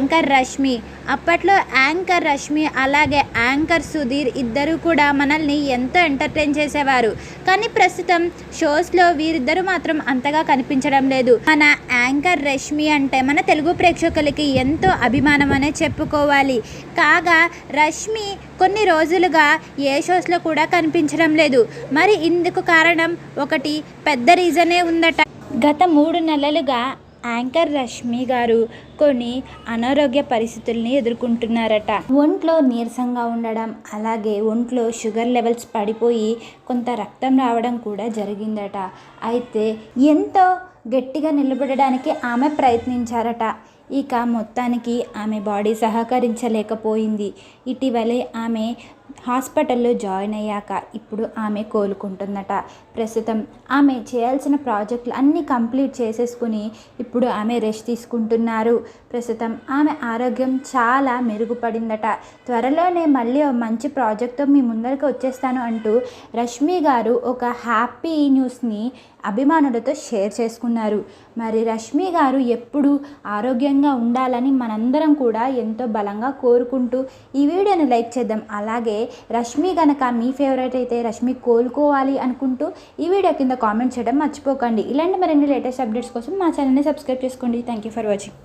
Anchor Rashmi. అప్పట్లో anchor Rashmi అలాగే anchor Sudheer ఇద్దరు కూడా మనల్ని ఎంతో ఎంటర్టైన్ చేసేవారు. కానీ ప్రస్తుతం షోస్లో వీరిద్దరూ మాత్రం అంతగా కనిపించడం లేదు. మన యాంకర్ రష్మి అంటే మన తెలుగు ప్రేక్షకులకి ఎంతో అభిమానం అనే చెప్పుకోవాలి. కాగా రష్మి కొన్ని రోజులుగా ఏ షోస్లో కూడా కనిపించడం లేదు. మరి ఇందుకు కారణం ఒకటి పెద్ద రీజనే ఉందట. గత 3 నెలలుగా యాంకర్ రష్మి గారు కొన్ని అనారోగ్య పరిస్థితుల్ని ఎదుర్కొంటున్నారట. ఒంట్లో నీరసంగా ఉండడం, అలాగే ఒంట్లో షుగర్ లెవెల్స్ పడిపోయి కొంత రక్తం రావడం కూడా జరిగిందట. అయితే ఎంతో గట్టిగా నిలబడడానికి ఆమె ప్రయత్నించారట. ఇక మొత్తానికి ఆమె బాడీ సహకరించలేకపోయింది. ఇటీవలే ఆమె హాస్పిటల్లో జాయిన్ అయ్యాక ఇప్పుడు ఆమె కోలుకుంటుందట. ప్రస్తుతం ఆమె చేయాల్సిన ప్రాజెక్టులు అన్నీ కంప్లీట్ చేసేసుకుని ఇప్పుడు ఆమె రెస్ట్ తీసుకుంటున్నారు. ప్రస్తుతం ఆమె ఆరోగ్యం చాలా మెరుగుపడిందట. త్వరలోనే మళ్ళీ మంచి ప్రాజెక్ట్తో మీ ముందరికి వచ్చేస్తాను అంటూ రష్మి గారు ఒక హ్యాపీ న్యూస్ని అభిమానులతో షేర్ చేసుకున్నారు. మరి రష్మి గారు ఎప్పుడు ఆరోగ్యంగా ఉండాలని మనందరం కూడా ఎంతో బలంగా కోరుకుంటూ ఈ వీడియోని లైక్ చేద్దాం. అలాగే రష్మి కనుక మీ ఫేవరెట్ అయితే రష్మి కోలుకోవాలి అనుకుంటూ ఈ వీడియో కింద కామెంట్ చేయడం మర్చిపోకండి. ఇలాంటి మరిన్ని లేటెస్ట్ అప్డేట్స్ కోసం మా ఛానల్ని సబ్స్క్రైబ్ చేసుకోండి. Thank you for watching.